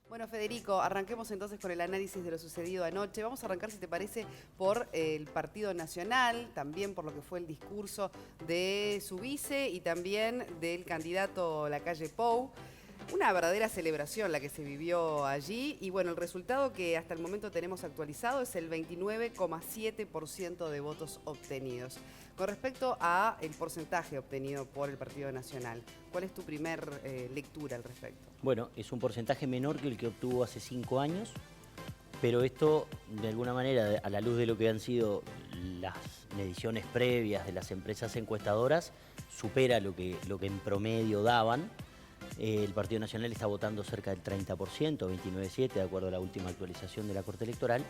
Bueno, Federico, arranquemos entonces con el análisis de lo sucedido anoche. Vamos a arrancar, si te parece, por el Partido Nacional, también por lo que fue el discurso de su vice y también del candidato Lacalle Pou. Una verdadera celebración la que se vivió allí y bueno, el resultado que hasta el momento tenemos actualizado es el 29,7% de votos obtenidos. Con respecto a el porcentaje obtenido por el Partido Nacional, ¿cuál es tu primer lectura al respecto? Bueno, es un porcentaje menor que el que obtuvo hace 5 años, pero esto, de alguna manera, a la luz de lo que han sido las mediciones previas de las empresas encuestadoras, supera lo que en promedio daban. El Partido Nacional está votando cerca del 30%, 29,7%, de acuerdo a la última actualización de la Corte Electoral.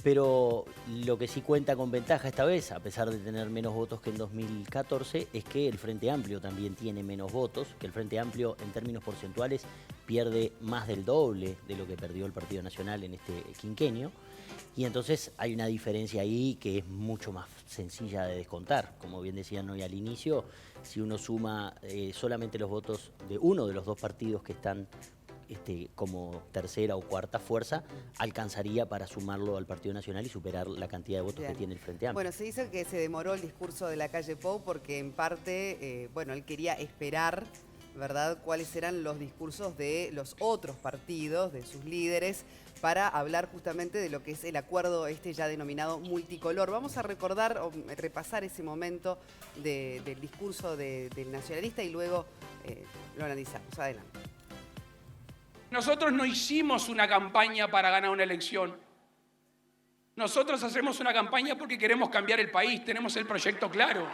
Pero lo que sí cuenta con ventaja esta vez, a pesar de tener menos votos que en 2014, es que el Frente Amplio también tiene menos votos, que el Frente Amplio en términos porcentuales pierde más del doble de lo que perdió el Partido Nacional en este quinquenio. Y entonces hay una diferencia ahí que es mucho más sencilla de descontar. Como bien decían hoy al inicio, si uno suma solamente los votos de uno de los dos partidos que están como tercera o cuarta fuerza, alcanzaría para sumarlo al Partido Nacional y superar la cantidad de votos que tiene el Frente Amplio. Bueno, se dice que se demoró el discurso de Lacalle Pou porque en parte, bueno, él quería esperar, ¿verdad?, cuáles eran los discursos de los otros partidos, de sus líderes, para hablar justamente de lo que es el acuerdo ya denominado multicolor. Vamos a recordar o repasar ese momento del discurso del nacionalista y luego lo analizamos. Adelante. Nosotros no hicimos una campaña para ganar una elección. Nosotros hacemos una campaña porque queremos cambiar el país, tenemos el proyecto claro.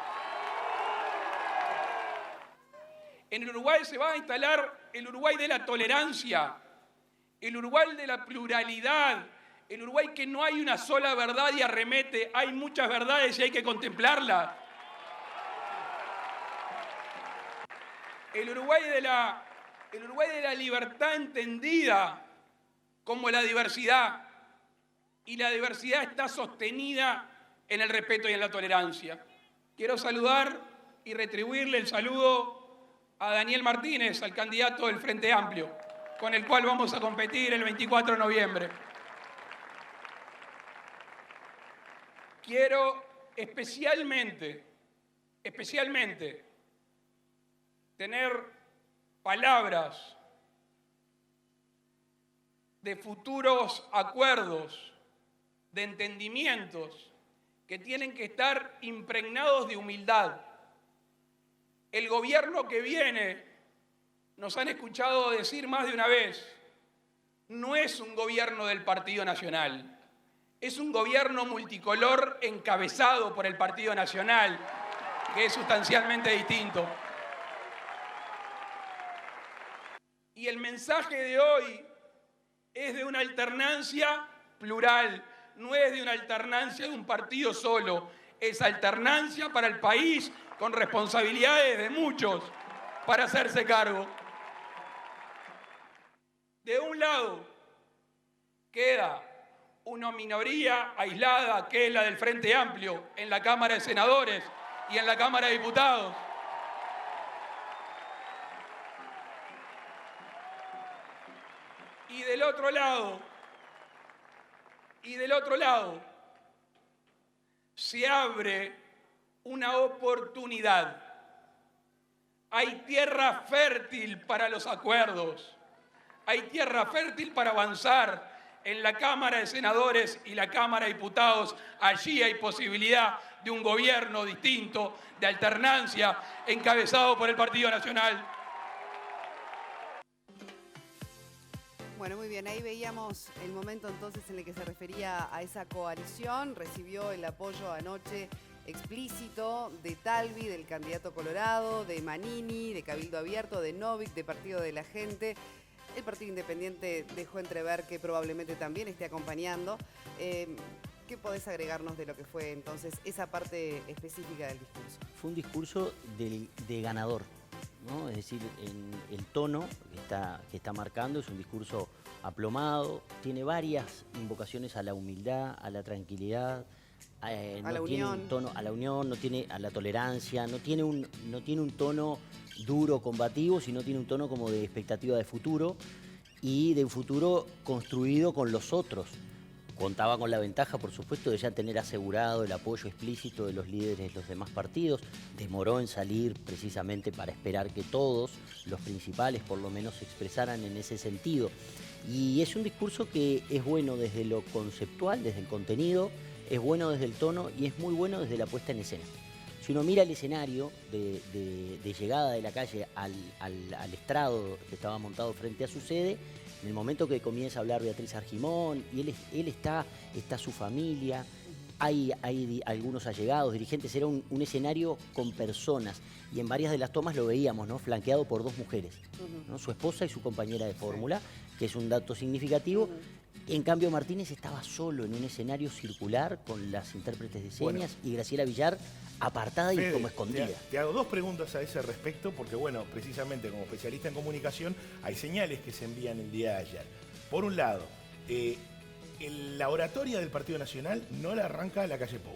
En el Uruguay se va a instalar el Uruguay de la tolerancia, el Uruguay de la pluralidad, el Uruguay que no hay una sola verdad y arremete, hay muchas verdades y hay que contemplarlas. El Uruguay de la libertad entendida como la diversidad. Y la diversidad está sostenida en el respeto y en la tolerancia. Quiero saludar y retribuirle el saludo a Daniel Martínez, al candidato del Frente Amplio, con el cual vamos a competir el 24 de noviembre. Quiero especialmente tener palabras de futuros acuerdos, de entendimientos que tienen que estar impregnados de humildad. El gobierno que viene, nos han escuchado decir más de una vez, no es un gobierno del Partido Nacional, es un gobierno multicolor encabezado por el Partido Nacional, que es sustancialmente distinto. Y el mensaje de hoy es de una alternancia plural, no es de una alternancia de un partido solo, es alternancia para el país con responsabilidades de muchos para hacerse cargo. De un lado queda una minoría aislada, que es la del Frente Amplio, en la Cámara de Senadores y en la Cámara de Diputados. Y del otro lado, se abre una oportunidad. Hay tierra fértil para los acuerdos. Hay tierra fértil para avanzar en la Cámara de Senadores y la Cámara de Diputados. Allí hay posibilidad de un gobierno distinto, de alternancia, encabezado por el Partido Nacional. Bueno, muy bien, ahí veíamos el momento entonces en el que se refería a esa coalición. Recibió el apoyo anoche explícito de Talvi, del candidato Colorado, de Manini, de Cabildo Abierto, de Novik, de Partido de la Gente. El Partido Independiente dejó entrever que probablemente también esté acompañando. ¿Qué podés agregarnos de lo que fue entonces esa parte específica del discurso? Fue un discurso de ganador, ¿no? Es decir, el tono que está marcando es un discurso aplomado, tiene varias invocaciones a la humildad, a la tranquilidad, a no la tiene unión. un tono a la unión, no tiene a la tolerancia, no tiene un tono duro, combativo, sino tiene un tono como de expectativa de futuro. y de un futuro construido con los otros. Contaba con la ventaja, por supuesto, de ya tener asegurado el apoyo explícito de los líderes de los demás partidos. Demoró en salir precisamente para esperar que todos, los principales por lo menos, se expresaran en ese sentido. Y es un discurso que es bueno desde lo conceptual, desde el contenido, es bueno desde el tono y es muy bueno desde la puesta en escena. Si uno mira el escenario de llegada de la calle al estrado que estaba montado frente a su sede, en el momento que comienza a hablar Beatriz Argimón, y él está su familia, hay algunos allegados, dirigentes, era un escenario con personas, y en varias de las tomas lo veíamos, ¿no? Flanqueado por dos mujeres, ¿no? Su esposa y su compañera de fórmula, que es un dato significativo. En cambio, Martínez estaba solo en un escenario circular con las intérpretes de señas y Graciela Villar apartada y Fede, como escondida. Te hago dos preguntas a ese respecto, porque bueno, precisamente como especialista en comunicación, hay señales que se envían el día de ayer. Por un lado, la oratoria del Partido Nacional no la arranca la calle Pou,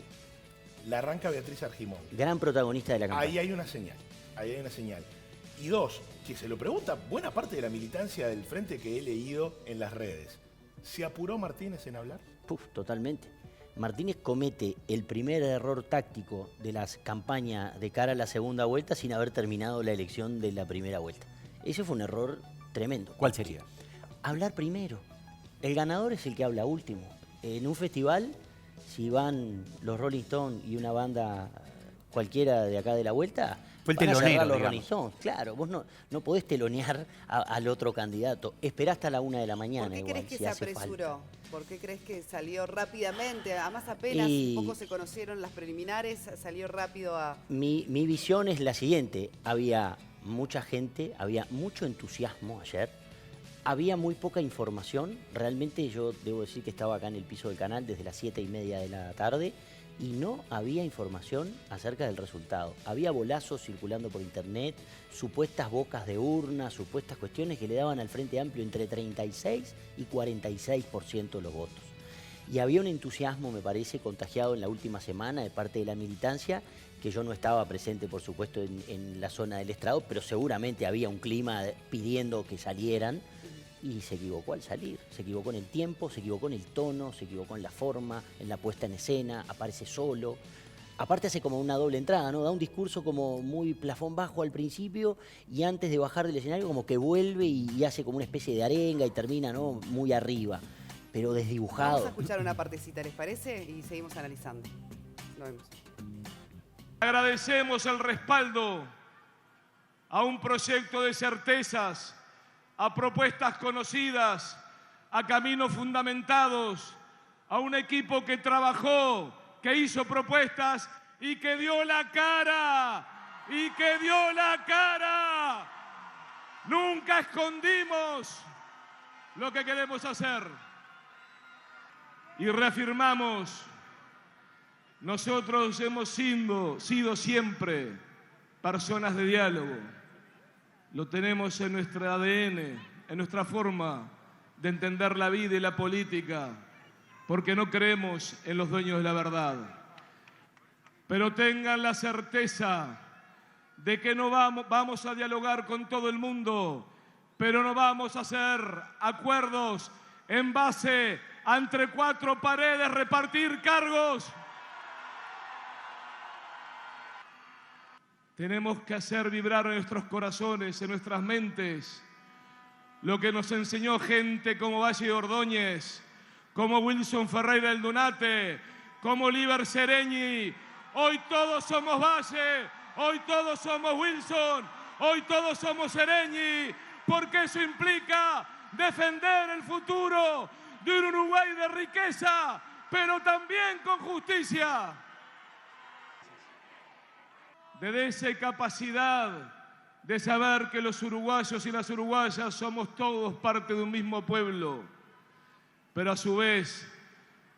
la arranca Beatriz Argimón. Gran protagonista de la campaña. Ahí hay una señal, Y dos, que se lo pregunta buena parte de la militancia del Frente que he leído en las redes. ¿Se apuró Martínez en hablar? Totalmente. Martínez comete el primer error táctico de la campaña de cara a la segunda vuelta sin haber terminado la elección de la primera vuelta. Ese fue un error tremendo. ¿Cuál sería? Hablar primero. El ganador es el que habla último. En un festival, si van los Rolling Stones y una banda cualquiera de acá de la vuelta, fue el van a cerrar telonero, los digamos. Rolling Stones. Claro, vos no podés telonear al otro candidato. Esperá hasta la 1 de la mañana. ¿Por qué igual, crees que si se hace apresuró? falta. ¿Por qué crees que salió rápidamente? Además apenas poco se conocieron las preliminares, salió rápido a... Mi visión es la siguiente. Había mucha gente, había mucho entusiasmo ayer. Había muy poca información. Realmente yo debo decir que estaba acá en el piso del canal desde las 7:30 de la tarde y no había información acerca del resultado. Había bolazos circulando por internet, supuestas bocas de urna, supuestas cuestiones que le daban al Frente Amplio entre 36 y 46% de los votos. Y había un entusiasmo, me parece, contagiado en la última semana de parte de la militancia, que yo no estaba presente, por supuesto, en la zona del estrado, pero seguramente había un clima pidiendo que salieran. Y se equivocó al salir, se equivocó en el tiempo, se equivocó en el tono, se equivocó en la forma, en la puesta en escena, aparece solo. Aparte hace como una doble entrada, ¿no? Da un discurso como muy plafón bajo al principio y antes de bajar del escenario como que vuelve y hace como una especie de arenga y termina, ¿no? Muy arriba, pero desdibujado. Vamos a escuchar una partecita, ¿les parece? Y seguimos analizando. Nos vemos. Agradecemos el respaldo a un proyecto de certezas, a propuestas conocidas, a caminos fundamentados, a un equipo que trabajó, que hizo propuestas y que dio la cara, Nunca escondimos lo que queremos hacer. Y reafirmamos, nosotros hemos sido siempre personas de diálogo. Lo tenemos en nuestro ADN, en nuestra forma de entender la vida y la política, porque no creemos en los dueños de la verdad. Pero tengan la certeza de que no vamos a dialogar con todo el mundo, pero no vamos a hacer acuerdos en base a entre cuatro paredes repartir cargos. Tenemos que hacer vibrar en nuestros corazones, en nuestras mentes, lo que nos enseñó gente como Valle de Ordóñez, como Wilson Ferreira del Donate, como Líber Sereñi. Hoy todos somos Valle, hoy todos somos Wilson, hoy todos somos Sereñi, porque eso implica defender el futuro de un Uruguay de riqueza, pero también con justicia. De esa capacidad de saber que los uruguayos y las uruguayas somos todos parte de un mismo pueblo, pero a su vez,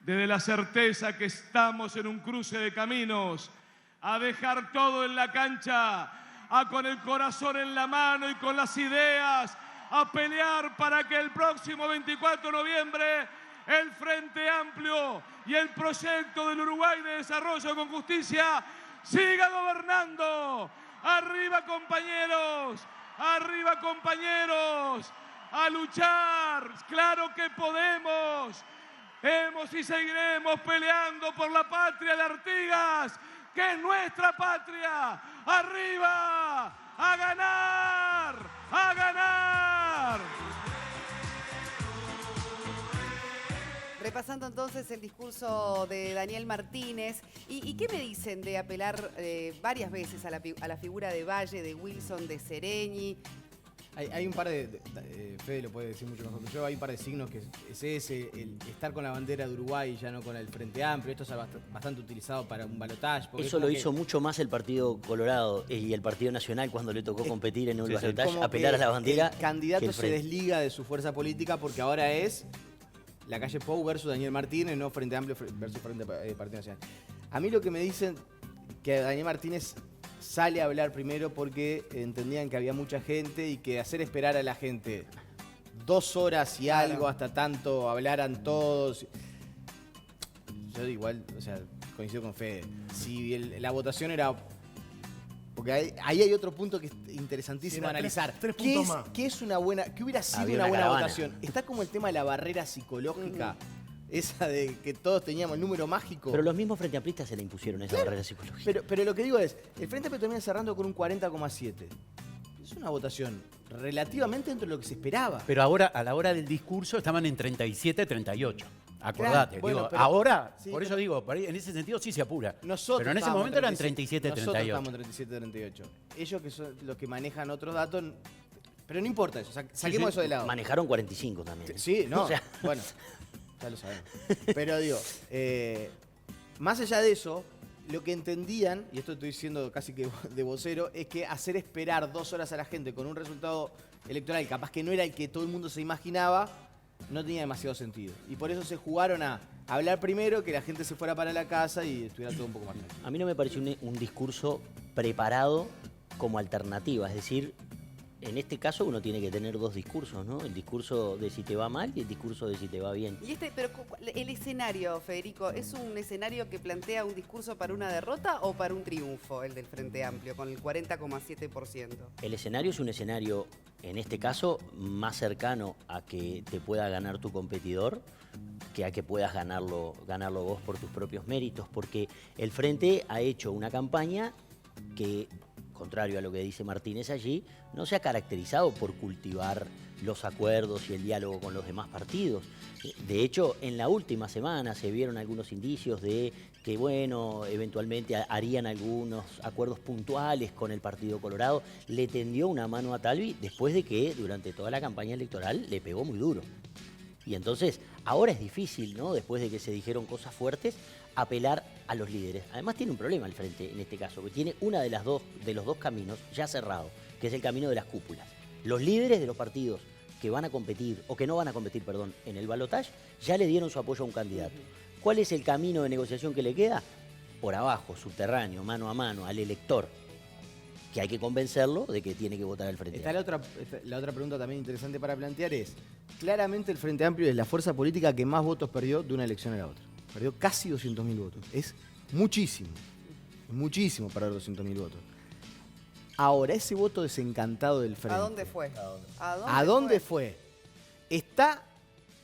desde la certeza que estamos en un cruce de caminos, a dejar todo en la cancha, a con el corazón en la mano y con las ideas, a pelear para que el próximo 24 de noviembre el Frente Amplio y el proyecto del Uruguay de Desarrollo con Justicia siga gobernando. Arriba compañeros, arriba compañeros, a luchar. Claro que podemos. Hemos y seguiremos peleando por la patria de Artigas, que es nuestra patria. ¡Arriba! ¡A ganar! ¡A ganar! Repasando entonces el discurso de Daniel Martínez. ¿Y qué me dicen de apelar varias veces a la figura de Valle, de Wilson, de Sereñi? Hay un par Fede lo puede decir mucho mejor que yo, hay un par de signos que es ese, el estar con la bandera de Uruguay ya no con el Frente Amplio, esto es bastante utilizado para un balotaje. Eso lo hizo mucho más el Partido Colorado y el Partido Nacional cuando le tocó competir en un balotaje, apelar a la bandera. El candidato se desliga de su fuerza política porque ahora es la calle Pou versus Daniel Martínez, no Frente Amplio versus Partido Nacional. A mí lo que me dicen que Daniel Martínez sale a hablar primero porque entendían que había mucha gente y que hacer esperar a la gente 2 horas y algo hasta tanto hablaran todos. Yo igual, o sea, coincido con Fede. Si la votación era... Porque ahí hay otro punto que es interesantísimo analizar. Tres puntos más. ¿Qué hubiera sido Había una buena caravana. votación? Está como el tema de la barrera psicológica. Esa de que todos teníamos el número mágico. Pero los mismos Frente Amplistas se le impusieron esa barrera psicológica. Pero lo que digo es, el Frente Amplio termina cerrando con un 40,7. Es una votación relativamente dentro de lo que se esperaba. Pero ahora, a la hora del discurso, estaban en 37, 38. Acordate. Claro, bueno, digo, pero- ahora, sí, por eso digo, en ese sentido sí se apura. Nosotros pero en ese estábamos momento eran 37, 37, nosotros 38. estamos en 37, 38. Ellos que son los que manejan otros datos, pero no importa eso, saquemos eso de lado. Manejaron 45 también. Sí, no, O sea, bueno, ya lo sabemos. Pero digo, más allá de eso, lo que entendían, y esto estoy diciendo casi que de vocero, es que hacer esperar 2 horas a la gente con un resultado electoral capaz que no era el que todo el mundo se imaginaba, no tenía demasiado sentido. Y por eso se jugaron a hablar primero, que la gente se fuera para la casa y estuviera todo un poco más tranquilo. a mí no me pareció un discurso preparado como alternativa. Es decir, en este caso uno tiene que tener 2 discursos, ¿no? El discurso de si te va mal y el discurso de si te va bien. Pero el escenario, Federico, ¿es un escenario que plantea un discurso para una derrota o para un triunfo, el del Frente Amplio, con el 40,7%? El escenario es un escenario, en este caso, más cercano a que te pueda ganar tu competidor que a que puedas ganarlo vos por tus propios méritos, porque el Frente ha hecho una campaña que, contrario a lo que dice Martínez allí, no se ha caracterizado por cultivar los acuerdos y el diálogo con los demás partidos. De hecho, en la última semana se vieron algunos indicios de que, bueno, eventualmente harían algunos acuerdos puntuales con el Partido Colorado. Le tendió una mano a Talvi después de que durante toda la campaña electoral le pegó muy duro. Y entonces, ahora es difícil, ¿no? Después de que se dijeron cosas fuertes, apelar a los líderes. Además tiene un problema el Frente en este caso, que tiene una de los dos caminos ya cerrado, que es el camino de las cúpulas. Los líderes de los partidos que van a competir, o que no van a competir, perdón, en el balotaje, ya le dieron su apoyo a un candidato. ¿Cuál es el camino de negociación que le queda? Por abajo, subterráneo, mano a mano, al elector, que hay que convencerlo de que tiene que votar al Frente Está Amplio. la otra pregunta también interesante para plantear es, claramente el Frente Amplio es la fuerza política que más votos perdió de una elección a la otra. Perdió casi 200.000 votos. Es muchísimo. Muchísimo perder 200.000 votos. Ahora, ese voto desencantado del Frente. ¿A dónde fue? ¿A dónde fue? ¿Está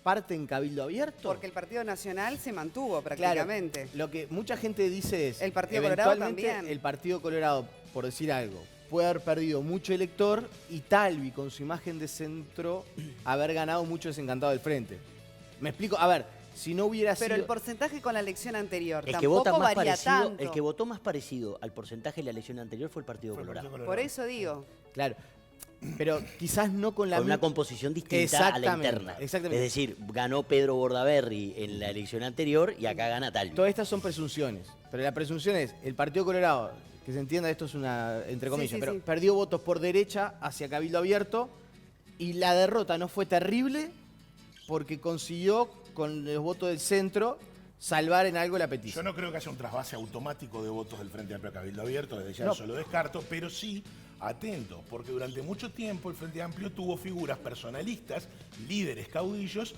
parte en Cabildo Abierto? Porque el Partido Nacional se mantuvo prácticamente. Claro, lo que mucha gente dice es... El Partido Colorado eventualmente también. El Partido Colorado, por decir algo, puede haber perdido mucho elector y Talvi, con su imagen de centro, haber ganado mucho desencantado del Frente. Me explico, a ver, si no hubiera Pero sido... el porcentaje con la elección anterior El que, tampoco vota más varía parecido, tanto. el que votó más parecido al porcentaje de la elección anterior fue el Partido Colorado. Por eso digo. Claro, pero quizás no con la... Con una composición distinta a la interna. Exactamente. Es decir, ganó Pedro Bordaberry en la elección anterior y acá gana Talvi. Todas estas son presunciones, pero la presunción es el Partido Colorado, que se entienda, esto es una, entre comillas, sí, pero sí. perdió votos por derecha hacia Cabildo Abierto y la derrota no fue terrible porque consiguió con los votos del centro salvar en algo la petición. Yo no creo que haya un trasvase automático de votos del Frente Amplio a Cabildo Abierto, desde ya No. eso lo descarto, pero sí atento, porque durante mucho tiempo el Frente Amplio tuvo figuras personalistas, líderes caudillos,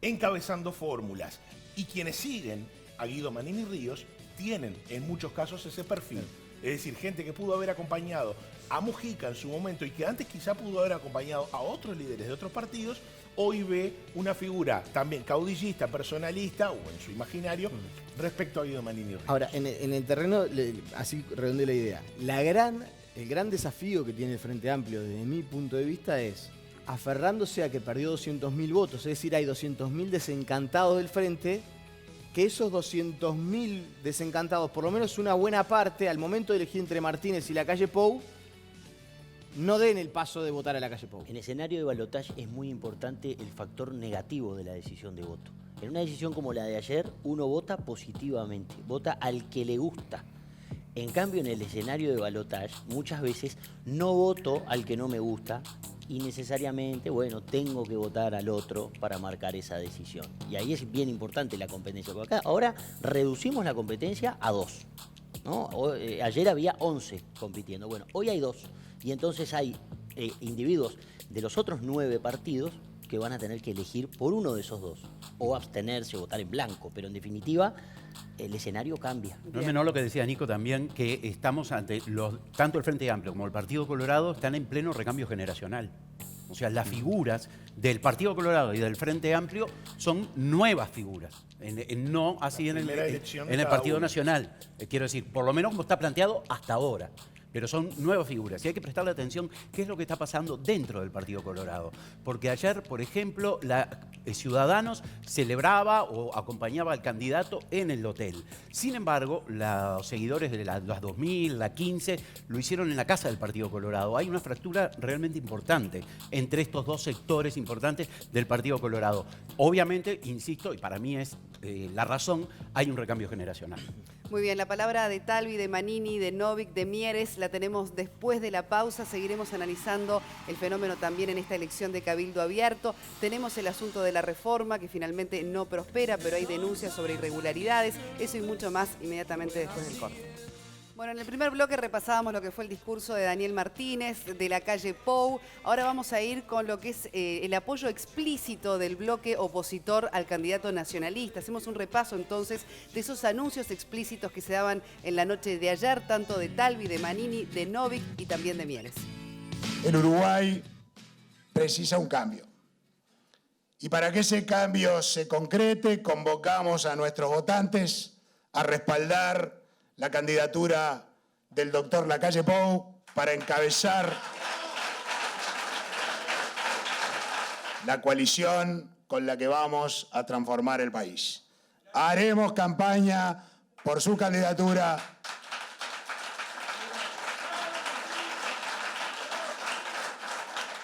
encabezando fórmulas. Y quienes siguen a Guido Manini Ríos tienen en muchos casos ese perfil. Es decir, gente que pudo haber acompañado a Mujica en su momento y que antes quizá pudo haber acompañado a otros líderes de otros partidos, hoy ve una figura también caudillista, personalista o en su imaginario respecto a Guido Manini. Ahora, en el terreno, así redondeé la idea, el gran desafío que tiene el Frente Amplio desde mi punto de vista es aferrándose a que perdió 200.000 votos, es decir, hay 200.000 desencantados del Frente, que esos 200.000 desencantados, por lo menos una buena parte, al momento de elegir entre Martínez y la calle Pou, no den el paso de votar a la calle Pou. En escenario de balotaje es muy importante el factor negativo de la decisión de voto. En una decisión como la de ayer, uno vota positivamente, vota al que le gusta. En cambio, en el escenario de balotaje, muchas veces no voto al que no me gusta y necesariamente, bueno, tengo que votar al otro para marcar esa decisión. Y ahí es bien importante la competencia. Porque acá ahora reducimos la competencia a 2. ¿No? Ayer había 11 compitiendo. Bueno, hoy hay 2. Y entonces hay individuos de los otros 9 partidos que van a tener que elegir por uno de esos 2. O abstenerse o votar en blanco. Pero en definitiva, el escenario cambia. No es menor lo que decía Nico también, que estamos ante tanto el Frente Amplio como el Partido Colorado están en pleno recambio generacional. O sea, las figuras del Partido Colorado y del Frente Amplio son nuevas figuras, no así en el Partido Nacional. Quiero decir, por lo menos como está planteado hasta ahora. Pero son nuevas figuras y hay que prestarle atención qué es lo que está pasando dentro del Partido Colorado. Porque ayer, por ejemplo, Ciudadanos celebraba o acompañaba al candidato en el hotel. Sin embargo, los seguidores de las 2000, la 15, lo hicieron en la casa del Partido Colorado. Hay una fractura realmente importante entre estos dos sectores importantes del Partido Colorado. Obviamente, insisto, y para mí es la razón, hay un recambio generacional. Muy bien, la palabra de Talvi, de Manini, de Novik, de Mieres la tenemos después de la pausa. Seguiremos analizando el fenómeno también en esta elección de Cabildo Abierto. Tenemos el asunto de la reforma que finalmente no prospera, pero hay denuncias sobre irregularidades. Eso y mucho más inmediatamente después del corte. Bueno, en el primer bloque repasábamos lo que fue el discurso de Daniel Martínez, de la calle Pou. Ahora vamos a ir con lo que es el apoyo explícito del bloque opositor al candidato nacionalista. Hacemos un repaso entonces de esos anuncios explícitos que se daban en la noche de ayer, tanto de Talvi, de Manini, de Novik y también de Mieres. El Uruguay precisa un cambio. Y para que ese cambio se concrete, convocamos a nuestros votantes a respaldar la candidatura del doctor Lacalle Pou para encabezar la coalición con la que vamos a transformar el país. Haremos campaña por su candidatura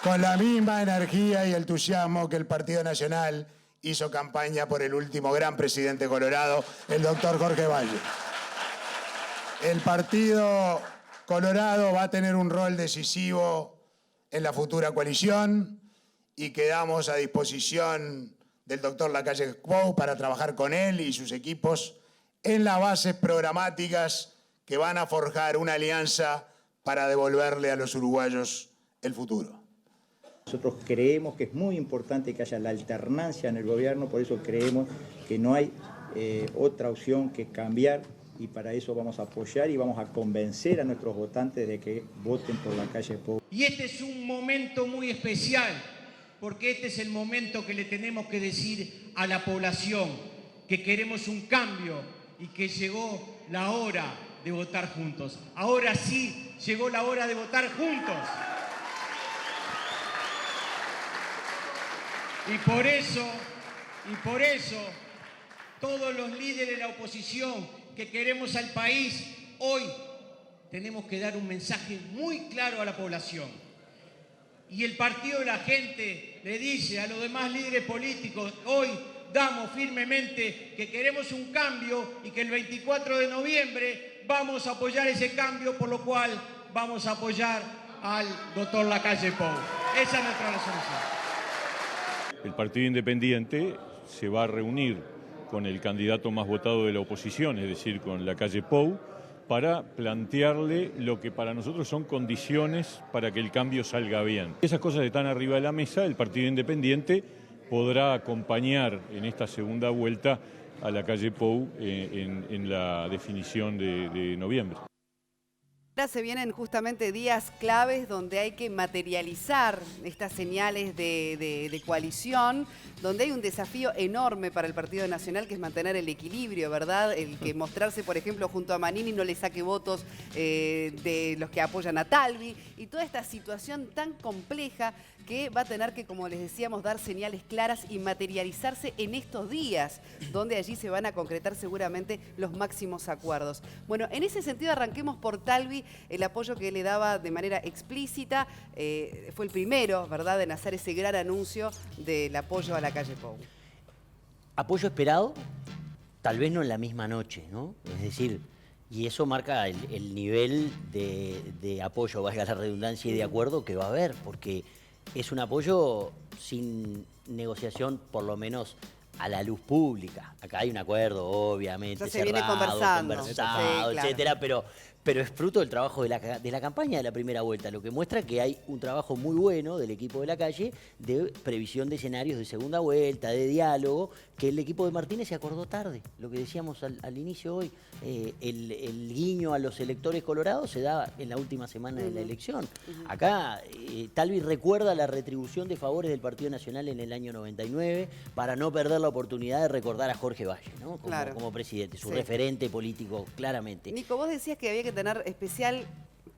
con la misma energía y entusiasmo que el Partido Nacional hizo campaña por el último gran presidente colorado, el doctor Jorge Valle. El Partido Colorado va a tener un rol decisivo en la futura coalición y quedamos a disposición del doctor Lacalle Pou para trabajar con él y sus equipos en las bases programáticas que van a forjar una alianza para devolverle a los uruguayos el futuro. Nosotros creemos que es muy importante que haya la alternancia en el gobierno, por eso creemos que no hay otra opción que cambiar. Y para eso vamos a apoyar y vamos a convencer a nuestros votantes de que voten por Lacalle Pou. Y este es un momento muy especial, porque este es el momento que le tenemos que decir a la población que queremos un cambio y que llegó la hora de votar juntos. Ahora sí, llegó la hora de votar juntos. Y por eso, todos los líderes de la oposición que queremos al país, hoy tenemos que dar un mensaje muy claro a la población. Y el Partido de la Gente le dice a los demás líderes políticos, hoy damos firmemente que queremos un cambio y que el 24 de noviembre vamos a apoyar ese cambio, por lo cual vamos a apoyar al doctor Lacalle Pou. Esa es nuestra resolución. El Partido Independiente se va a reunir con el candidato más votado de la oposición, es decir, con Lacalle Pou, para plantearle lo que para nosotros son condiciones para que el cambio salga bien. Esas cosas están arriba de la mesa, el Partido Independiente podrá acompañar en esta segunda vuelta a Lacalle Pou en la definición de noviembre. Ahora se vienen justamente días claves donde hay que materializar estas señales de coalición, donde hay un desafío enorme para el Partido Nacional, que es mantener el equilibrio, ¿verdad? El que mostrarse, por ejemplo, junto a Manini no le saque votos de los que apoyan a Talvi, y toda esta situación tan compleja que va a tener que, como les decíamos, dar señales claras y materializarse en estos días, donde allí se van a concretar seguramente los máximos acuerdos. Bueno, en ese sentido arranquemos por Talvi, el apoyo que le daba de manera explícita, fue el primero, ¿verdad?, en hacer ese gran anuncio del apoyo a la calle Pou. Apoyo esperado, tal vez no en la misma noche, ¿no? Es decir, y eso marca el nivel de apoyo, valga la redundancia, y de acuerdo que va a haber, porque es un apoyo sin negociación, por lo menos a la luz pública. Acá hay un acuerdo, obviamente, ya se viene conversando, sí, claro, etcétera, pero es fruto del trabajo de la campaña de la primera vuelta, lo que muestra que hay un trabajo muy bueno del equipo de la calle de previsión de escenarios de segunda vuelta, de diálogo, que el equipo de Martínez se acordó tarde, lo que decíamos al inicio hoy. El guiño a los electores colorados se da en la última semana de la elección. Acá Talvi recuerda la retribución de favores del Partido Nacional en el año 99 para no perder la oportunidad de recordar a Jorge Valle, ¿no? Como presidente, su referente político, claramente. Nico, vos decías que había que tener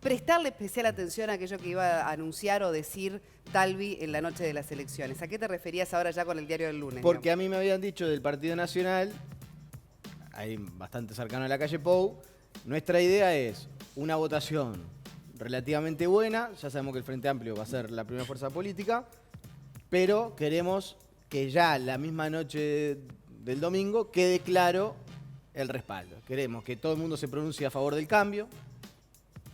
prestarle especial atención a aquello que iba a anunciar o decir Talvi en la noche de las elecciones. ¿A qué te referías ahora ya con el diario del lunes? Porque a mí me habían dicho del Partido Nacional, ahí bastante cercano a la calle Pou, nuestra idea es una votación relativamente buena, ya sabemos que el Frente Amplio va a ser la primera fuerza política, pero queremos que ya la misma noche del domingo quede claro el respaldo. Queremos que todo el mundo se pronuncie a favor del cambio,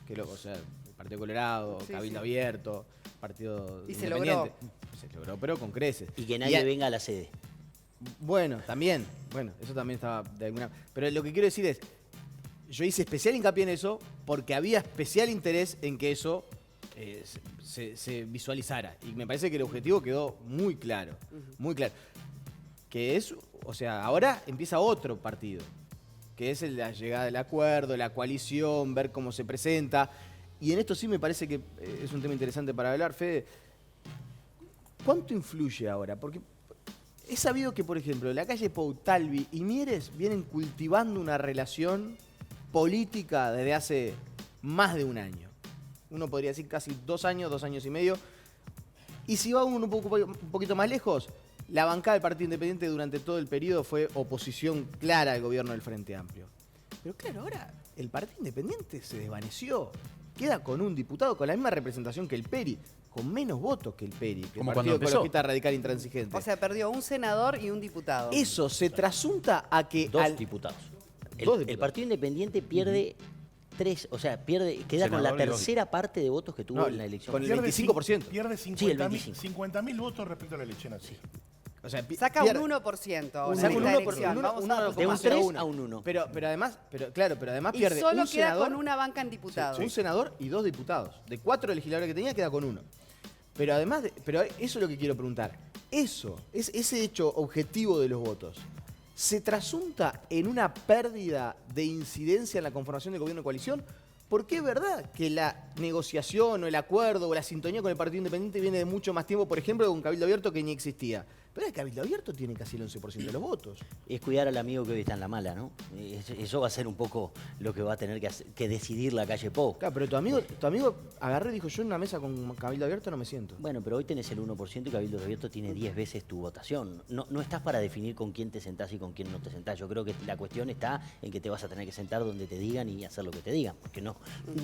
que o sea, el Partido Colorado, Cabildo Abierto, Partido Independiente. Se logró, pero con creces. Y que nadie venga a la sede. Bueno, también. Bueno, eso también estaba de alguna... Pero lo que quiero decir es, yo hice especial hincapié en eso porque había especial interés en que eso se visualizara. Y me parece que el objetivo quedó muy claro, muy claro. Que es, o sea, ahora empieza otro partido, que es la llegada del acuerdo, la coalición, ver cómo se presenta. Y en esto sí me parece que es un tema interesante para hablar, Fede. ¿Cuánto influye ahora? Porque es sabido que, por ejemplo, la calle Pou, Talvi y Mieres vienen cultivando una relación política desde hace más de un año. Uno podría decir casi 2 años, 2 años y medio. Y si va uno un poquito más lejos, la bancada del Partido Independiente durante todo el periodo fue oposición clara al gobierno del Frente Amplio. Pero claro, ahora el Partido Independiente se desvaneció. Queda con un diputado con la misma representación que el Peri, con menos votos que el Peri, que el Partido Ecologista Radical Intransigente. O sea, perdió un senador y un diputado. Eso se trasunta a que... Dos diputados. El Partido Independiente pierde... queda con la tercera parte de votos que tuvo en la elección. Con el 25%. Pierde 50.000 votos respecto a la elección así. O sea, saca un 1%. Saca un 1%. De un 3 a un 1. Pero además pierde y solo un queda senador, con una banca en diputados. Un senador y 2 diputados. De 4 legisladores que tenía, queda con 1. Pero además, pero eso es lo que quiero preguntar. Ese hecho objetivo de los votos, ¿se trasunta en una pérdida de incidencia en la conformación del gobierno de coalición? Porque es verdad que la negociación o el acuerdo o la sintonía con el Partido Independiente viene de mucho más tiempo, por ejemplo, con Cabildo Abierto que ni existía. Pero el Cabildo Abierto tiene casi el 11% de los votos. Es cuidar al amigo que hoy está en la mala, ¿no? Eso va a ser un poco lo que va a tener que decidir la calle Pou. Claro, pero tu amigo agarró y dijo, yo en una mesa con Cabildo Abierto no me siento. Bueno, pero hoy tenés el 1% y Cabildo Abierto tiene 10 veces tu votación. No estás para definir con quién te sentás y con quién no te sentás. Yo creo que la cuestión está en que te vas a tener que sentar donde te digan y hacer lo que te digan. Porque no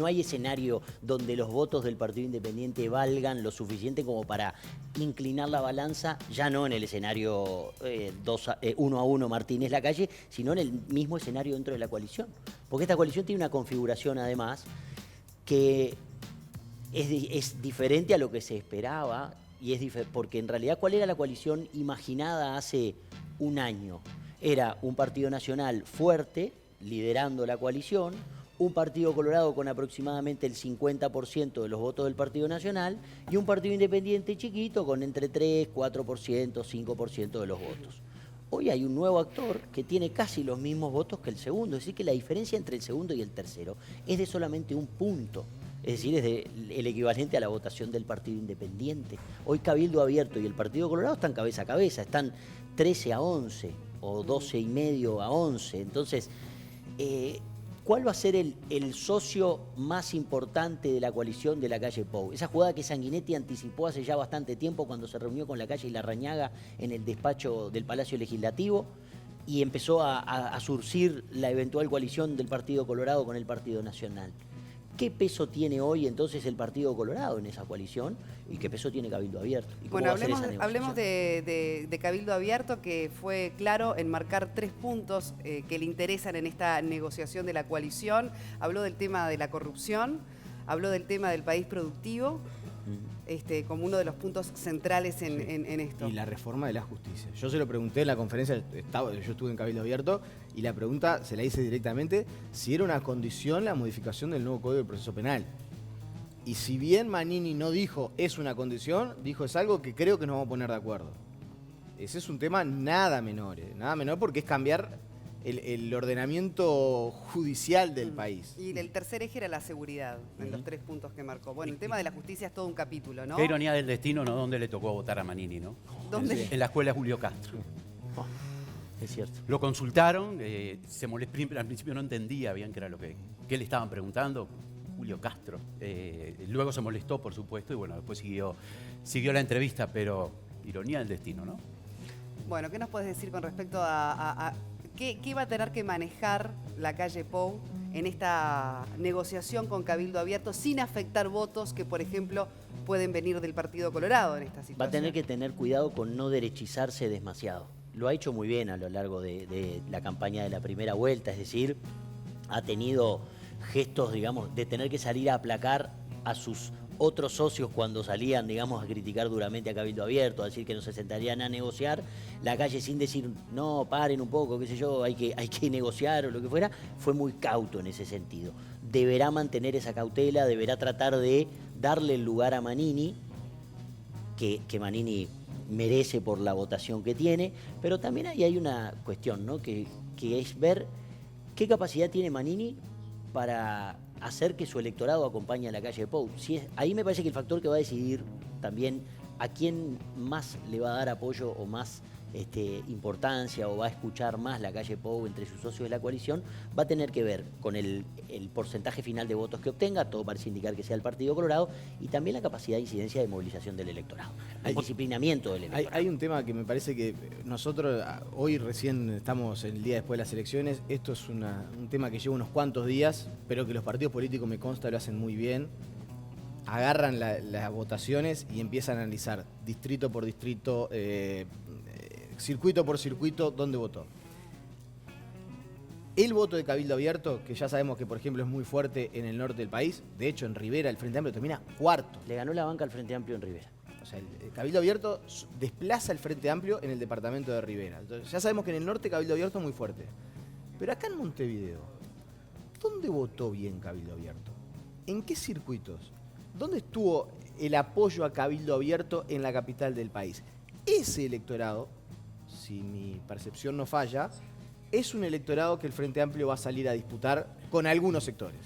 hay escenario donde los votos del Partido Independiente valgan lo suficiente como para inclinar la balanza, ya no en el escenario 1-1 Martínez Lacalle, sino en el mismo escenario dentro de la coalición. Porque esta coalición tiene una configuración, además, que es diferente a lo que se esperaba, y porque en realidad, ¿cuál era la coalición imaginada hace un año? Era un Partido Nacional fuerte, liderando la coalición, un Partido Colorado con aproximadamente el 50% de los votos del Partido Nacional y un Partido Independiente chiquito con entre 3, 4%, 5% de los votos. Hoy hay un nuevo actor que tiene casi los mismos votos que el segundo. Es decir, que la diferencia entre el segundo y el tercero es de solamente un punto. Es decir, es el equivalente a la votación del Partido Independiente. Hoy Cabildo Abierto y el Partido Colorado están cabeza a cabeza. Están 13-11 o 12,5-11. Entonces, ¿cuál va a ser el socio más importante de la coalición de la calle Pou? Esa jugada que Sanguinetti anticipó hace ya bastante tiempo cuando se reunió con la calle Larrañaga en el despacho del Palacio Legislativo y empezó a surcir la eventual coalición del Partido Colorado con el Partido Nacional. ¿Qué peso tiene hoy entonces el Partido Colorado en esa coalición y qué peso tiene Cabildo Abierto? ¿Y cómo bueno, va a ser esa negociación? hablemos de Cabildo Abierto, que fue claro en marcar 3 puntos que le interesan en esta negociación de la coalición. Habló del tema de la corrupción, habló del tema del país productivo, como uno de los puntos centrales en esto. Y la reforma de la justicia. Yo se lo pregunté en la conferencia, yo estuve en Cabildo Abierto, y la pregunta se la hice directamente si era una condición la modificación del nuevo Código de Proceso Penal. Y si bien Manini no dijo es una condición, dijo es algo que creo que nos vamos a poner de acuerdo. Ese es un tema nada menor porque es cambiar el ordenamiento judicial del país. Y el tercer eje era la seguridad, en los 3 puntos que marcó. Bueno, el tema de la justicia es todo un capítulo, ¿no? Qué ironía del destino, ¿no? ¿Dónde le tocó votar a Manini, no? ¿Dónde? En la escuela Julio Castro. Es cierto. Lo consultaron, se molestó, al principio no entendía bien qué era lo que le estaban preguntando. Julio Castro. Luego se molestó, por supuesto, y bueno, después siguió la entrevista, pero ironía del destino, ¿no? Bueno, ¿qué nos puedes decir con respecto a qué va a tener que manejar la calle Pou en esta negociación con Cabildo Abierto sin afectar votos que, por ejemplo, pueden venir del Partido Colorado en esta situación? Va a tener que tener cuidado con no derechizarse demasiado. Lo ha hecho muy bien a lo largo de la campaña de la primera vuelta, es decir, ha tenido gestos, digamos, de tener que salir a aplacar a sus otros socios cuando salían, digamos, a criticar duramente a Cabildo Abierto, a decir que no se sentarían a negociar, la calle sin decir, no, paren un poco, qué sé yo, hay que negociar o lo que fuera, fue muy cauto en ese sentido. Deberá mantener esa cautela, deberá tratar de darle el lugar a Manini, que Manini merece por la votación que tiene, pero también ahí hay una cuestión, ¿no? que es ver qué capacidad tiene Manini para hacer que su electorado acompañe a la calle Pou. Ahí me parece que el factor que va a decidir también a quién más le va a dar apoyo o más importancia o va a escuchar más la calle Pou entre sus socios de la coalición, va a tener que ver con el porcentaje final de votos que obtenga, todo parece indicar que sea el Partido Colorado, y también la capacidad de incidencia de movilización del electorado, el disciplinamiento del electorado. Hay un tema que me parece que nosotros, hoy recién estamos el día después de las elecciones, esto es un tema que lleva unos cuantos días, pero que los partidos políticos, me consta, lo hacen muy bien. Agarran las votaciones y empiezan a analizar distrito por distrito, circuito por circuito, dónde votó. El voto de Cabildo Abierto, que ya sabemos que, por ejemplo, es muy fuerte en el norte del país, de hecho, en Rivera el Frente Amplio termina cuarto. Le ganó la banca al Frente Amplio en Rivera. O sea, el Cabildo Abierto desplaza el Frente Amplio en el departamento de Rivera. Entonces, ya sabemos que en el norte Cabildo Abierto es muy fuerte. Pero acá en Montevideo, ¿dónde votó bien Cabildo Abierto? ¿En qué circuitos? ¿Dónde estuvo el apoyo a Cabildo Abierto en la capital del país? Ese electorado, si mi percepción no falla, es un electorado que el Frente Amplio va a salir a disputar con algunos sectores.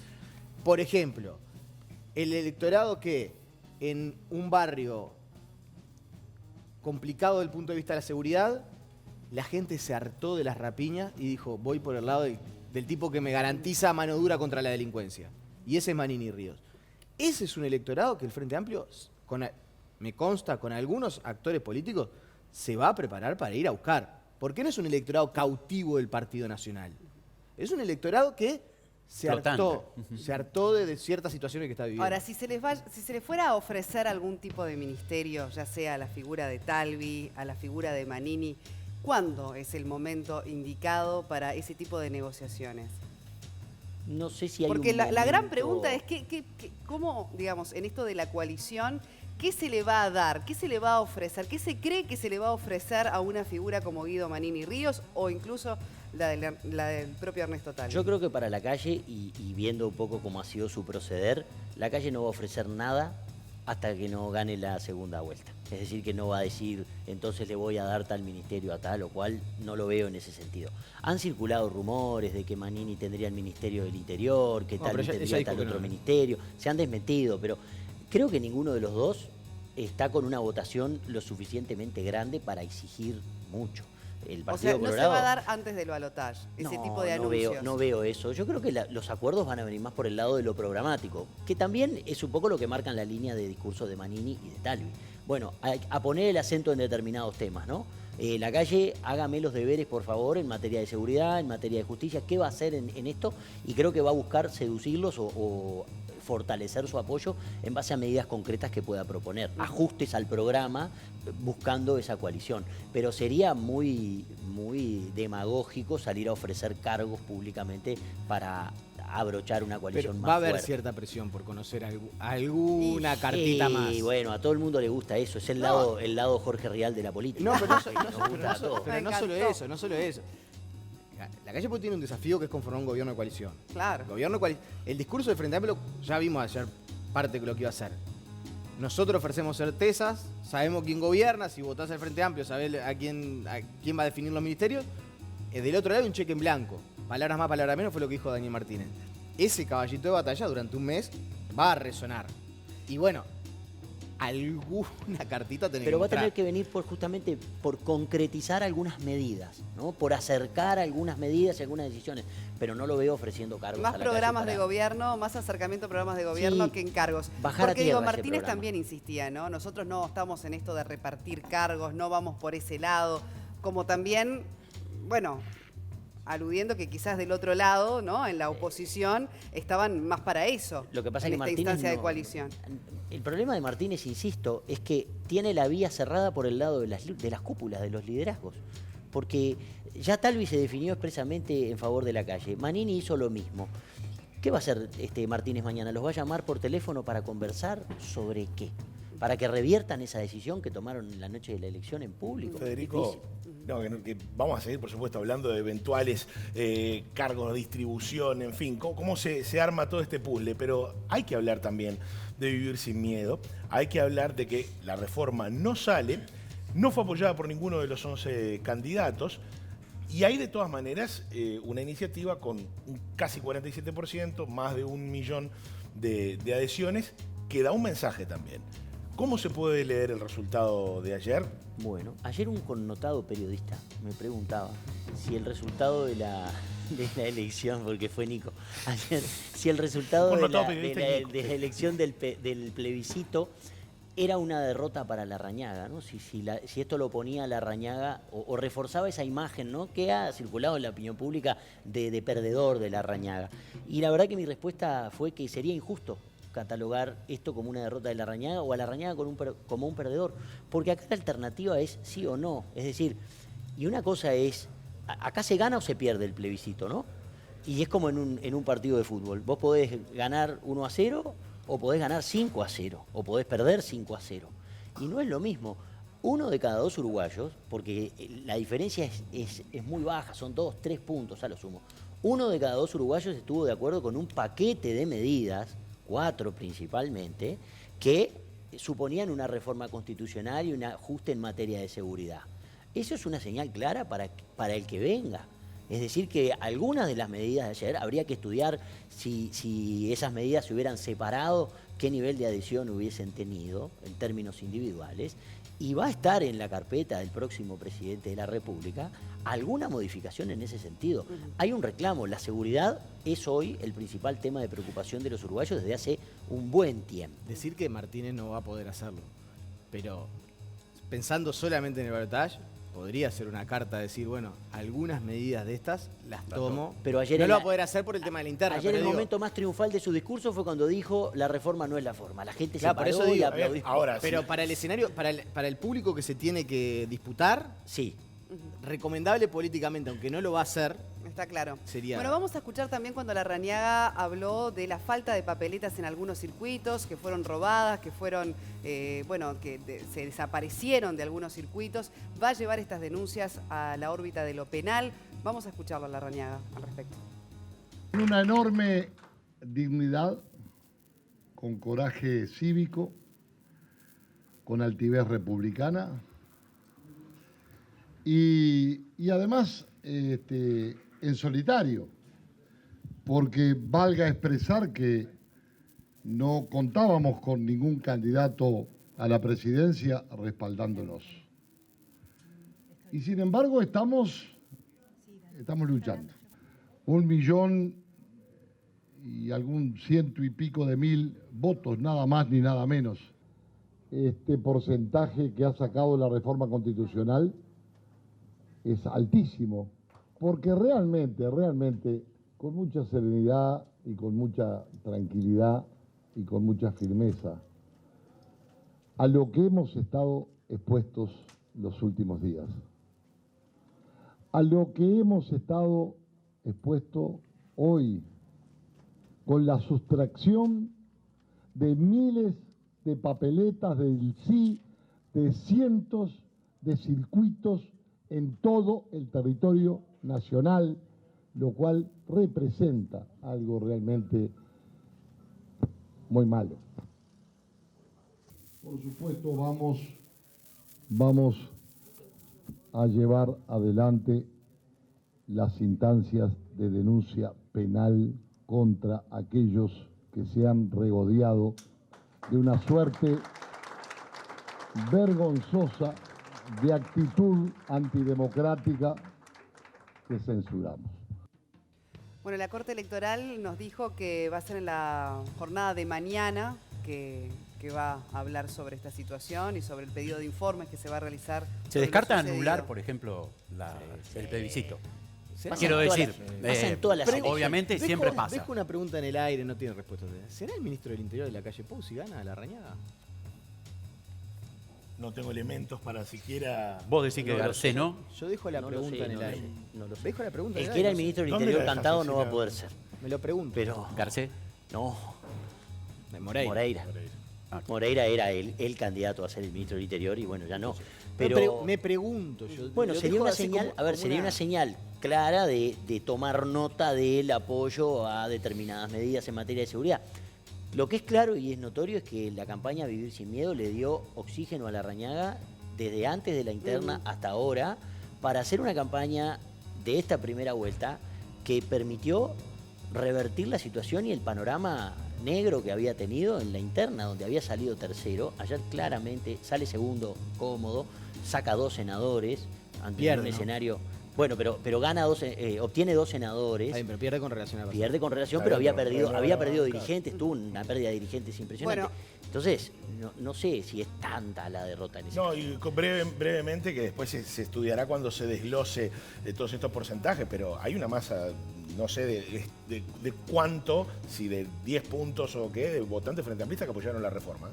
Por ejemplo, el electorado que en un barrio complicado desde el punto de vista de la seguridad, la gente se hartó de las rapiñas y dijo, voy por el lado del tipo que me garantiza mano dura contra la delincuencia. Y ese es Manini Ríos. Ese es un electorado que el Frente Amplio, me consta, con algunos actores políticos, se va a preparar para ir a buscar. Porque no es un electorado cautivo del Partido Nacional. Es un electorado que se hartó de ciertas situaciones que está viviendo. Ahora, si se les fuera a ofrecer algún tipo de ministerio, ya sea a la figura de Talvi, a la figura de Manini, ¿cuándo es el momento indicado para ese tipo de negociaciones? No sé si hay Porque un la gran momento... pregunta es cómo, digamos, en esto de la coalición, ¿qué se le va a dar? ¿Qué se le va a ofrecer? ¿Qué se cree que se le va a ofrecer a una figura como Guido Manini Ríos o incluso la del propio Ernesto Talvi? Yo creo que para la calle, y viendo un poco cómo ha sido su proceder, la calle no va a ofrecer nada hasta que no gane la segunda vuelta. Es decir, que no va a decir entonces le voy a dar tal ministerio a tal o cual, no lo veo en ese sentido. Han circulado rumores de que Manini tendría el Ministerio del Interior, que tal tendría tal otro ministerio, se han desmentido, pero creo que ninguno de los dos está con una votación lo suficientemente grande para exigir mucho. El Partido no Colorado, se va a dar antes del balotaje, ese tipo de anuncios. No veo eso. Yo creo que los acuerdos van a venir más por el lado de lo programático, que también es un poco lo que marcan la línea de discurso de Manini y de Talvi. Bueno, a poner el acento en determinados temas, ¿no? Lacalle, hágame los deberes, por favor, en materia de seguridad, en materia de justicia. ¿Qué va a hacer en esto? Y creo que va a buscar seducirlos o fortalecer su apoyo en base a medidas concretas que pueda proponer, ajustes al programa buscando esa coalición. Pero sería muy demagógico salir a ofrecer cargos públicamente para abrochar una coalición pero más va a haber fuerte. cierta presión por conocer alguna cartita más. Y bueno, a todo el mundo le gusta eso, es el lado Jorge Rial de la política. No, pero no solo eso. Lacalle Pou tiene un desafío que es conformar un gobierno de coalición. Claro. El discurso de Frente Amplio, ya vimos ayer parte de lo que iba a hacer. Nosotros ofrecemos certezas, sabemos quién gobierna, si votás al Frente Amplio, sabés a quién va a definir los ministerios. Del otro lado hay un cheque en blanco. Palabras más, palabras menos, fue lo que dijo Daniel Martínez. Ese caballito de batalla durante un mes va a resonar. Y bueno, alguna cartita tenés que Pero va a mostrar. tener que venir justamente por concretizar algunas medidas, ¿no? Por acercar algunas medidas y algunas decisiones, pero no lo veo ofreciendo cargos Más a la programas calle de para- gobierno, más acercamiento a programas de gobierno Sí, que encargos. bajar a Porque tierra digo, ese Martínez programa. también insistía, ¿no? Nosotros no estamos en esto de repartir cargos, no vamos por ese lado. Como también, bueno, aludiendo que quizás del otro lado, ¿no? En la oposición estaban más para eso. Lo que pasa en es que esta Martínez instancia de no- coalición. El problema de Martínez, insisto, es que tiene la vía cerrada por el lado de las cúpulas, de los liderazgos. Porque ya Talvi se definió expresamente en favor de Lacalle. Manini hizo lo mismo. ¿Qué va a hacer Martínez mañana? ¿Los va a llamar por teléfono para conversar sobre qué? ¿Para que reviertan esa decisión que tomaron en la noche de la elección en público? Federico, que vamos a seguir, por supuesto, hablando de eventuales cargos de distribución, en fin, cómo se arma todo este puzzle. Pero hay que hablar también de vivir sin miedo. Hay que hablar de que la reforma no sale, no fue apoyada por ninguno de los 11 candidatos. Y hay de todas maneras una iniciativa con un casi 47%, más de 1 millón de adhesiones, que da un mensaje también. ¿Cómo se puede leer el resultado de ayer? Bueno, ayer un connotado periodista me preguntaba si el resultado de la elección, porque fue Nico, ayer, si el resultado de la elección del plebiscito era una derrota para Larrañaga, ¿no? Si esto lo ponía a Larrañaga o reforzaba esa imagen, ¿no? Que ha circulado en la opinión pública de perdedor de Larrañaga. Y la verdad que mi respuesta fue que sería injusto catalogar esto como una derrota de Larrañaga o a Larrañaga como un perdedor, porque acá la alternativa es sí o no. Es decir, y una cosa es, acá se gana o se pierde el plebiscito, ¿no? Y es como en un partido de fútbol. Vos podés ganar 1-0 o podés ganar 5-0 o podés perder 5-0. Y no es lo mismo. Uno de cada 2 uruguayos, porque la diferencia es muy baja, son 2, 3 puntos a lo sumo. Uno de cada 2 uruguayos estuvo de acuerdo con un paquete de medidas, 4 principalmente, que suponían una reforma constitucional y un ajuste en materia de seguridad. Eso es una señal clara para el que venga. Es decir, que algunas de las medidas de ayer habría que estudiar si esas medidas se hubieran separado, qué nivel de adhesión hubiesen tenido en términos individuales, y va a estar en la carpeta del próximo presidente de la República alguna modificación en ese sentido. Hay un reclamo, la seguridad es hoy el principal tema de preocupación de los uruguayos desde hace un buen tiempo. Decir que Martínez no va a poder hacerlo, pero pensando solamente en el balotaje, podría ser una carta decir, bueno, algunas medidas de estas las tomo, pero ayer no lo va a poder hacer por el tema de la interna. Ayer pero el momento más triunfal de su discurso fue cuando dijo la reforma no es la forma. La gente claro, se paró por eso y digo, aplaudió. Pero para el escenario, para el público que se tiene que disputar, sí, recomendable políticamente, aunque no lo va a hacer. Está claro. Sería... Bueno, vamos a escuchar también cuando Larrañaga habló de la falta de papeletas en algunos circuitos, que fueron robadas, que fueron, se desaparecieron de algunos circuitos. Va a llevar estas denuncias a la órbita de lo penal. Vamos a escucharlo a Larrañaga al respecto. Con una enorme dignidad, con coraje cívico, con altivez republicana, Y además en solitario, porque valga expresar que no contábamos con ningún candidato a la presidencia respaldándonos. Y sin embargo estamos luchando. 1.000.000 y algún 100 y pico de mil votos, nada más ni nada menos. Este porcentaje que ha sacado la reforma constitucional es altísimo, porque realmente, con mucha serenidad y con mucha tranquilidad y con mucha firmeza, a lo que hemos estado expuestos los últimos días, a lo que hemos estado expuestos hoy, con la sustracción de miles de papeletas del sí, de cientos de circuitos en todo el territorio nacional, lo cual representa algo realmente muy malo. Por supuesto, vamos a llevar adelante las instancias de denuncia penal contra aquellos que se han regodeado de una suerte vergonzosa de actitud antidemocrática que censuramos. Bueno, la Corte Electoral nos dijo que va a ser en la jornada de mañana que va a hablar sobre esta situación y sobre el pedido de informes que se va a realizar. ¿Se descarta anular, por ejemplo, el plebiscito? Quiero decir, obviamente siempre pasa. Dejo una pregunta en el aire, no tiene respuesta. ¿Será el ministro del Interior de la calle Pou si gana Larrañaga? No tengo elementos para siquiera... Vos decís que Garcés, ¿no? Yo dejo la pregunta en el aire. Dejo la pregunta en el aire. El que era el ministro del Interior cantado no va a poder ser. Me lo pregunto. Pero ¿Garcés? No. Moreira. Moreira era el candidato a ser el ministro del Interior y bueno, ya no. Pero me pregunto yo. Bueno, sería una señal, sería una señal clara de tomar nota del apoyo a determinadas medidas en materia de seguridad. Lo que es claro y es notorio es que la campaña Vivir Sin Miedo le dio oxígeno a Larrañaga desde antes de la interna hasta ahora para hacer una campaña de esta primera vuelta que permitió revertir la situación y el panorama negro que había tenido en la interna, donde había salido tercero. Ayer claramente sale segundo, cómodo, saca 2 senadores ante un escenario... Bueno, pero gana obtiene 2 senadores. Pero pierde con relación a la Pierde con relación, pero había perdido dirigentes, tuvo una pérdida de dirigentes impresionante. Bueno. Entonces, no sé si es tanta la derrota en ese caso. Y brevemente, que después se estudiará cuando se desglose de todos estos porcentajes, pero hay una masa, no sé de cuánto, si de 10 puntos o qué, de votantes frente amplistas que apoyaron la reforma.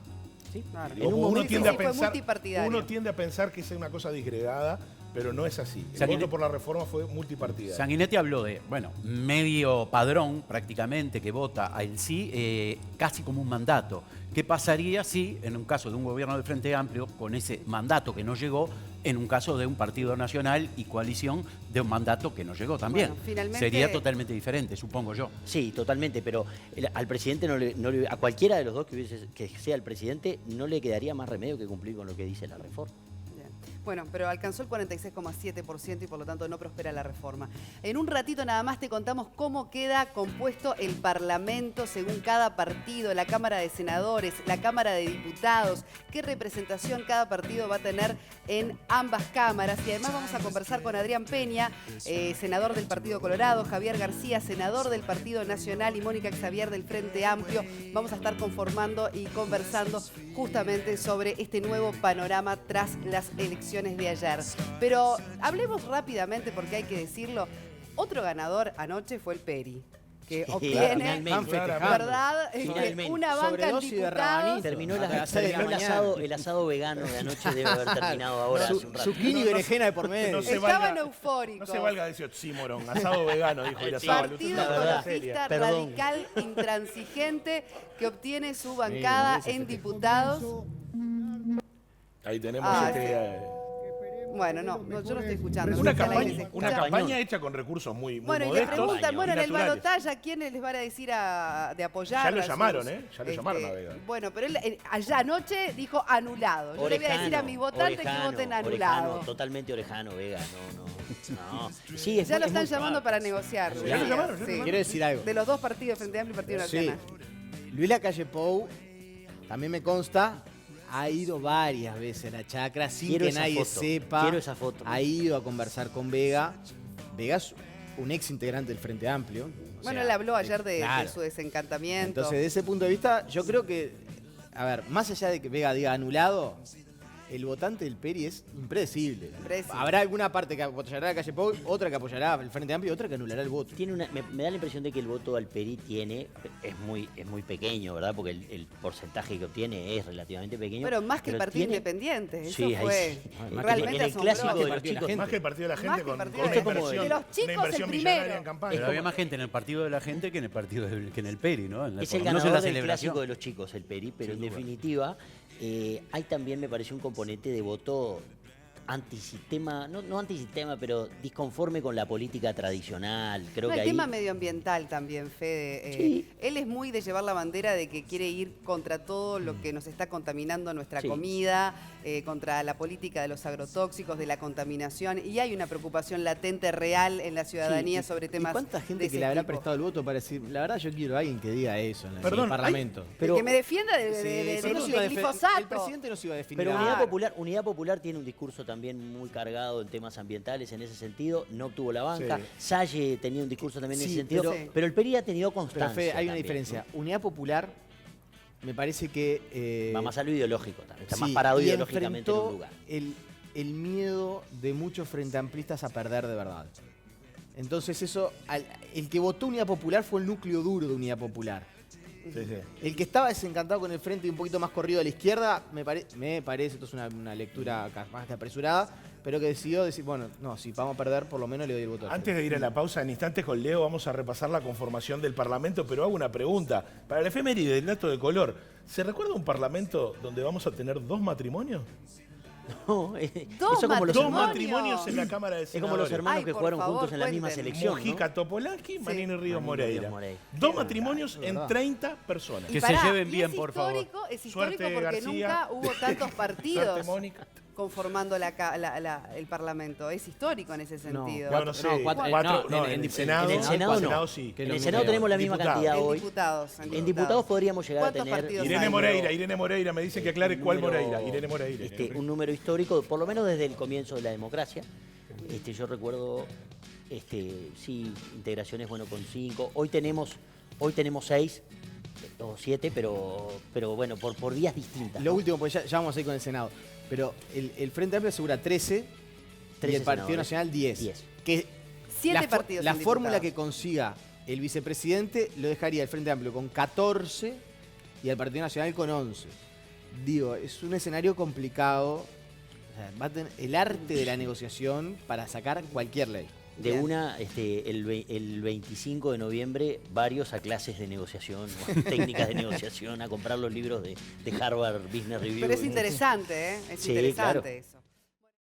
Sí, claro. Uno tiende a pensar que es una cosa disgregada, pero no es así. El voto por la reforma fue multipartidario. Sanguinetti habló de, medio padrón prácticamente que vota al sí, casi como un mandato. ¿Qué pasaría si, en un caso de un gobierno del Frente Amplio, con ese mandato que no llegó, en un caso de un partido nacional y coalición de un mandato que no llegó también? Bueno, finalmente... Sería totalmente diferente, supongo yo. Sí, totalmente, pero al presidente a cualquiera de los dos que sea el presidente no le quedaría más remedio que cumplir con lo que dice la reforma. Bueno, pero alcanzó el 46,7% y por lo tanto no prospera la reforma. En un ratito nada más te contamos cómo queda compuesto el Parlamento según cada partido, la Cámara de Senadores, la Cámara de Diputados, qué representación cada partido va a tener en ambas cámaras. Y además vamos a conversar con Adrián Peña, senador del Partido Colorado, Javier García, senador del Partido Nacional y Mónica Xavier del Frente Amplio. Vamos a estar conformando y conversando justamente sobre este nuevo panorama tras las elecciones de ayer. Pero hablemos rápidamente porque hay que decirlo. Otro ganador anoche fue el Peri, que obtiene, ¿verdad? Una banca en diputados. Terminó el asado vegano de anoche, debe haber terminado ahora hace un rato. Zucchini y berenjena de por medio. Estaban eufóricos. No se valga decir oxímoron, asado vegano, dijo Partido Ecologista Radical Intransigente, que obtiene su bancada en diputados. Ahí tenemos Bueno, no, yo no estoy escuchando. Una No sé si a la campaña, gente se una escucha. campaña hecha con recursos muy Bueno, y le modestos preguntan, bueno, y en el naturales. balotaje, ¿a quiénes les van a decir de apoyar? Ya lo a sus- llamaron, ¿eh? Ya lo llamaron a Vega. Bueno, pero él allá anoche dijo anulado. Yo le voy a decir a mis votantes que voten anulado. Orejano, totalmente orejano, Vega, no. Sí, Ya lo están llamando para negociar. Ya lo llamaron, Sí. Quiero decir algo. De los dos partidos, Frente Amplio y Partido Sí. Nacional. Luis Lacalle Pou, también me consta, ha ido varias veces a la chacra sin Quiero que esa nadie foto, sepa. quiero esa foto. Ha ido a conversar con Vega. Vega es un ex integrante del Frente Amplio. O Bueno, sea, él habló ayer de claro. su desencantamiento. Entonces, de ese punto de vista, yo creo que, a ver, más allá de que Vega diga anulado, el votante del Peri es impredecible. Habrá alguna parte que apoyará a Calle Pou, otra que apoyará al Frente Amplio y otra que anulará el voto. Me da la impresión de que el voto al Peri es muy pequeño, ¿verdad? Porque el porcentaje que obtiene es relativamente pequeño. Pero más que el pero Partido tiene- Independiente. Eso Sí, ahí fue sí. realmente En el clásico asombroso. de los chicos. Más que el Partido de la Gente Más que con el Partido una de la inversión, Gente. De los chicos, una inversión el millonaria primero. en campaña. Pero había más gente en el partido de la gente que en el partido que en el Peri, ¿no? Es el por lo menos en ganador la del celebración. clásico de los chicos, el Peri, pero en Sin duda. definitiva hay también, me parece, un componente de voto antisistema, no antisistema, pero disconforme con la política tradicional. Creo No, que el ahí... tema medioambiental también, Fede. Sí. Él es muy de llevar la bandera de que quiere ir contra todo lo que nos está contaminando nuestra Sí. comida, contra la política de los agrotóxicos, de la contaminación, y hay una preocupación latente real en la ciudadanía Sí, sobre ¿y temas cuánta gente de que ese le habrá tipo? prestado el voto para decir, la verdad yo quiero a alguien que diga eso en Perdón, el Parlamento? Que me defienda de, Sí, de- si de- no se de iba a defen- glifosato. el presidente no se iba a definir. Pero nada. Unidad Popular tiene un discurso también muy cargado en temas ambientales en ese sentido. No obtuvo la banca. Sí. Salle tenía un discurso también en Sí, ese sentido. pero- Pero el Peri ha tenido Pero constancia. Fede, hay una también, diferencia. ¿no? Unidad Popular me parece que... Va más a lo ideológico también. Está más sí, parado y ideológicamente en un enfrentó lugar. el miedo de muchos frente amplistas a perder de verdad. Entonces eso, el que votó Unidad Popular fue el núcleo duro de Unidad Popular. Sí, sí. El que estaba desencantado con el frente y un poquito más corrido a la izquierda, me parece, esto es una lectura más que apresurada, pero que decidió decir, bueno, no, si vamos a perder, por lo menos le doy el voto. al Antes de ir a la pausa, en instantes con Leo vamos a repasar la conformación del Parlamento, pero hago una pregunta. Para el efeméride del dato de color, ¿se recuerda un Parlamento donde vamos a tener 2 matrimonios? No, Dos eso como los Dos hermanos. matrimonios en la Cámara de Es como Senadores. los hermanos Ay, que por jugaron favor, juntos en la misma cuéntenos. selección, ¿no? Mujica Topolansky, Manini Ríos Moreira. Moreira. 2 matrimonios en 30 personas. Que Y se pará, lleven y bien, es por favor. histórico, es histórico Suerte, porque García. nunca hubo tantos partidos Suerte, Mónica. conformando el Parlamento. Es histórico en ese sentido. No, no sé. No, cuatro- En el Senado. En el Senado no. sí. En el Senado tenemos la misma Diputados. cantidad En hoy. diputados. En diputados podríamos llegar a ¿Cuántos tener... partidos Irene hay? Moreira, me dicen que aclare cuál número- Moreira. Irene Moreira. un número histórico, por lo menos desde el comienzo de la democracia. Yo recuerdo, sí, integraciones, bueno, con 5. Hoy tenemos 6 o 7, pero bueno, por vías distintas. Lo ¿no? último, pues ya vamos a ir con el Senado. Pero el Frente Amplio asegura 13 y 13 el Partido senadores. Nacional 10. 10. Que 7 partidos la en fórmula diputados. que consiga el vicepresidente lo dejaría el Frente Amplio con 14 y el Partido Nacional con 11. Digo, es un escenario complicado. O sea, va a tener el arte de la negociación para sacar cualquier ley. De Bien. una, el 25 de noviembre, varios a clases de negociación, técnicas de negociación, a comprar los libros de Harvard Business Review. Pero es interesante, ¿eh? Es Sí, interesante claro. eso.